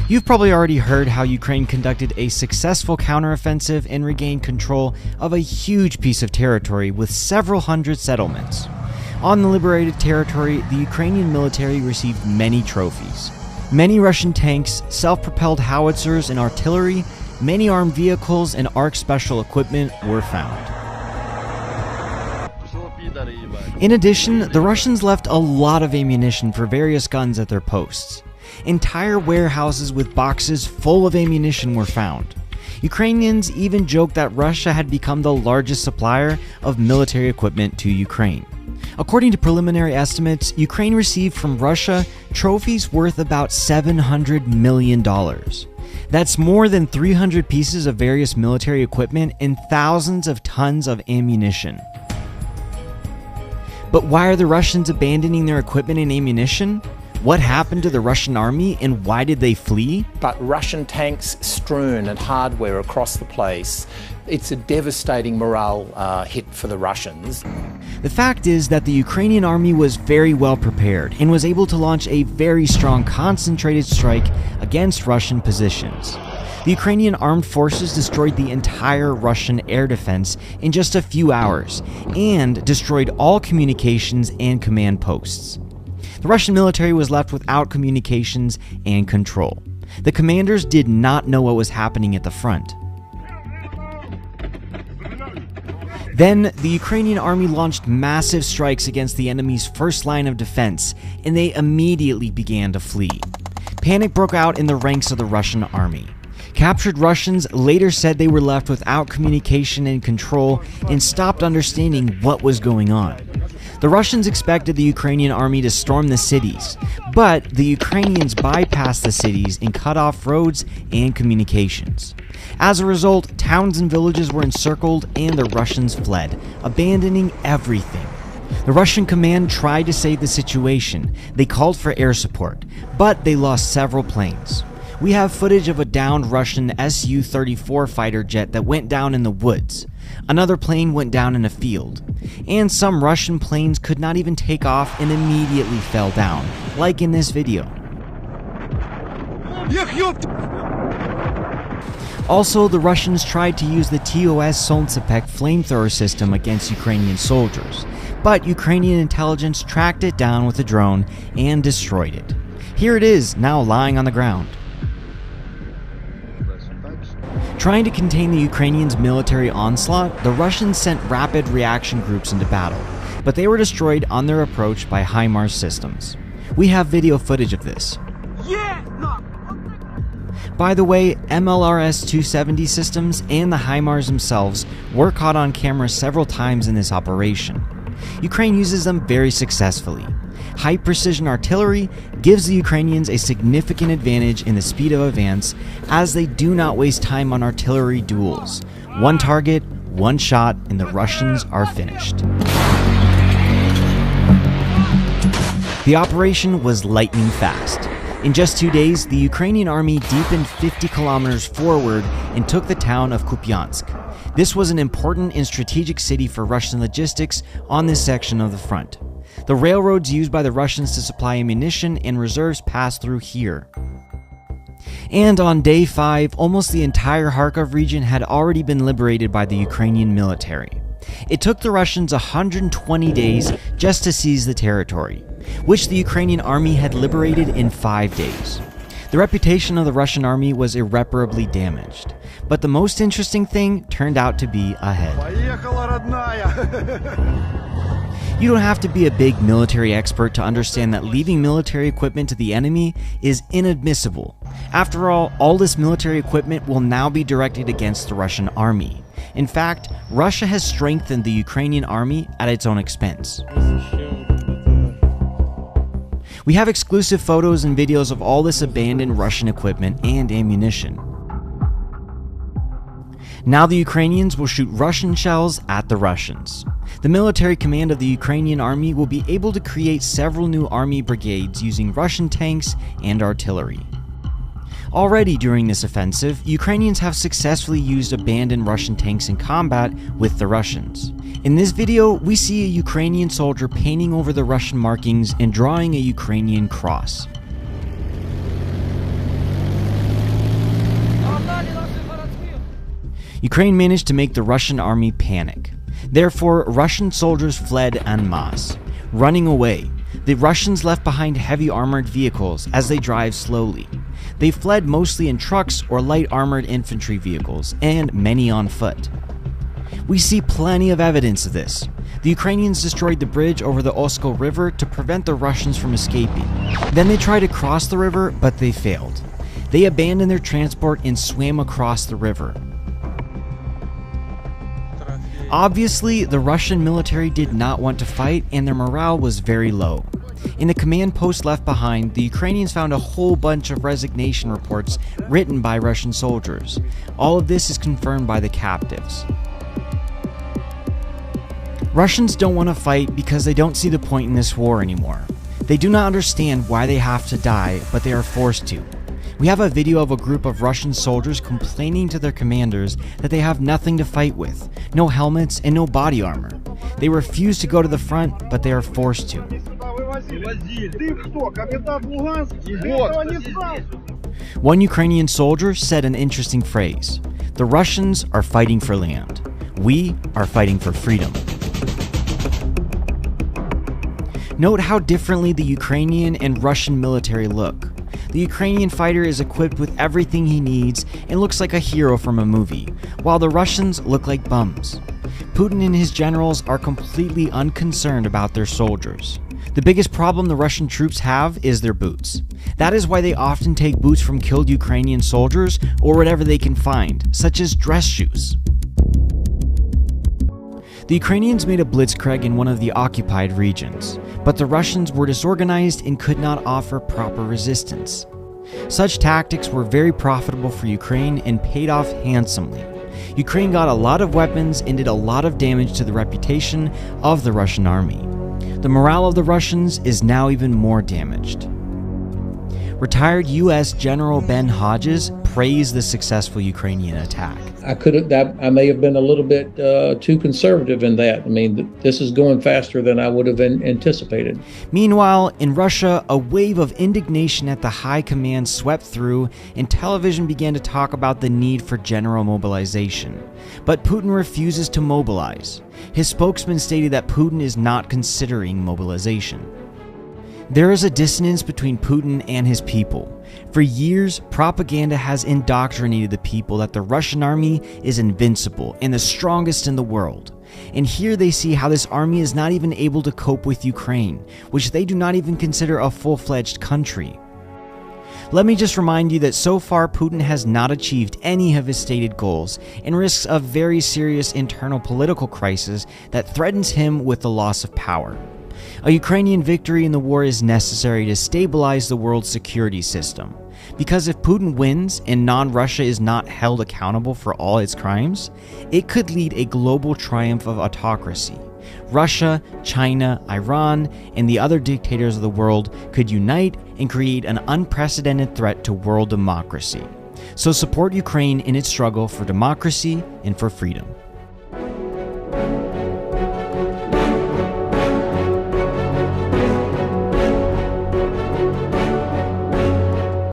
You've probably already heard how Ukraine conducted a successful counteroffensive and regained control of a huge piece of territory with several hundred settlements. On the liberated territory, the Ukrainian military received many trophies. Many Russian tanks, self-propelled howitzers and artillery, many armed vehicles and ARC special equipment were found. In addition, the Russians left a lot of ammunition for various guns at their posts. Entire warehouses with boxes full of ammunition were found. Ukrainians even joked that Russia had become the largest supplier of military equipment to Ukraine. According to preliminary estimates, Ukraine received from Russia trophies worth about $700 million. That's more than 300 pieces of various military equipment and thousands of tons of ammunition. But why are the Russians abandoning their equipment and ammunition? What happened to the Russian army and why did they flee? But Russian tanks strewn and hardware across the place. It's a devastating morale hit for the Russians. The fact is that the Ukrainian army was very well prepared and was able to launch a very strong concentrated strike against Russian positions. The Ukrainian armed forces destroyed the entire Russian air defense in just a few hours and destroyed all communications and command posts. The Russian military was left without communications and control. The commanders did not know what was happening at the front. Then, the Ukrainian army launched massive strikes against the enemy's first line of defense, and they immediately began to flee. Panic broke out in the ranks of the Russian army. Captured Russians later said they were left without communication and control and stopped understanding what was going on. The Russians expected the Ukrainian army to storm the cities, but the Ukrainians bypassed the cities and cut off roads and communications. As a result, towns and villages were encircled and the Russians fled, abandoning everything. The Russian command tried to save the situation. They called for air support, but they lost several planes. We have footage of a downed Russian Su-34 fighter jet that went down in the woods. Another plane went down in a field. And some Russian planes could not even take off and immediately fell down, like in this video. Also, the Russians tried to use the TOS Solntsepek flamethrower system against Ukrainian soldiers, but Ukrainian intelligence tracked it down with a drone and destroyed it. Here it is, now lying on the ground. Trying to contain the Ukrainians' military onslaught, the Russians sent rapid reaction groups into battle, but they were destroyed on their approach by HIMARS systems. We have video footage of this. By the way, MLRS-270 systems and the HIMARS themselves were caught on camera several times in this operation. Ukraine uses them very successfully. High-precision artillery gives the Ukrainians a significant advantage in the speed of advance, as they do not waste time on artillery duels. One target, one shot, and the Russians are finished. The operation was lightning fast. In just 2 days, the Ukrainian army deepened 50 kilometers forward and took the town of Kupiansk. This was an important and strategic city for Russian logistics on this section of the front. The railroads used by the Russians to supply ammunition and reserves passed through here. And on day 5, almost the entire Kharkov region had already been liberated by the Ukrainian military. It took the Russians 120 days just to seize the territory, which the Ukrainian army had liberated in 5 days. The reputation of the Russian army was irreparably damaged, but the most interesting thing turned out to be ahead. You don't have to be a big military expert to understand that leaving military equipment to the enemy is inadmissible. After all this military equipment will now be directed against the Russian army. In fact, Russia has strengthened the Ukrainian army at its own expense. We have exclusive photos and videos of all this abandoned Russian equipment and ammunition. Now the Ukrainians will shoot Russian shells at the Russians. The military command of the Ukrainian army will be able to create several new army brigades using Russian tanks and artillery. Already during this offensive, Ukrainians have successfully used abandoned Russian tanks in combat with the Russians. In this video, we see a Ukrainian soldier painting over the Russian markings and drawing a Ukrainian cross. Ukraine managed to make the Russian army panic. Therefore, Russian soldiers fled en masse. Running away, the Russians left behind heavy armored vehicles as they drive slowly. They fled mostly in trucks or light armored infantry vehicles, and many on foot. We see plenty of evidence of this. The Ukrainians destroyed the bridge over the Oskol River to prevent the Russians from escaping. Then they tried to cross the river, but they failed. They abandoned their transport and swam across the river. Obviously, the Russian military did not want to fight, and their morale was very low. In the command post left behind, the Ukrainians found a whole bunch of resignation reports written by Russian soldiers. All of this is confirmed by the captives. Russians don't want to fight because they don't see the point in this war anymore. They do not understand why they have to die, but they are forced to. We have a video of a group of Russian soldiers complaining to their commanders that they have nothing to fight with, no helmets and no body armor. They refuse to go to the front, but they are forced to. One Ukrainian soldier said an interesting phrase: "The Russians are fighting for land. We are fighting for freedom." Note how differently the Ukrainian and Russian military look. The Ukrainian fighter is equipped with everything he needs and looks like a hero from a movie, while the Russians look like bums. Putin and his generals are completely unconcerned about their soldiers. The biggest problem the Russian troops have is their boots. That is why they often take boots from killed Ukrainian soldiers or whatever they can find, such as dress shoes. The Ukrainians made a blitzkrieg in one of the occupied regions, but the Russians were disorganized and could not offer proper resistance. Such tactics were very profitable for Ukraine and paid off handsomely. Ukraine got a lot of weapons and did a lot of damage to the reputation of the Russian army. The morale of the Russians is now even more damaged. Retired U.S. General Ben Hodges praised the successful Ukrainian attack. I may have been a little bit too conservative in that. I mean, this is going faster than I would have anticipated. Meanwhile, in Russia, a wave of indignation at the high command swept through, and television began to talk about the need for general mobilization. But Putin refuses to mobilize. His spokesman stated that Putin is not considering mobilization. There is a dissonance between Putin and his people. For years, propaganda has indoctrinated the people that the Russian army is invincible and the strongest in the world. And here they see how this army is not even able to cope with Ukraine, which they do not even consider a full-fledged country. Let me just remind you that so far Putin has not achieved any of his stated goals and risks a very serious internal political crisis that threatens him with the loss of power. A Ukrainian victory in the war is necessary to stabilize the world's security system, because if Putin wins and non-Russia is not held accountable for all its crimes, it could lead a global triumph of autocracy. Russia, China, Iran, and the other dictators of the world could unite and create an unprecedented threat to world democracy. So support Ukraine in its struggle for democracy and for freedom.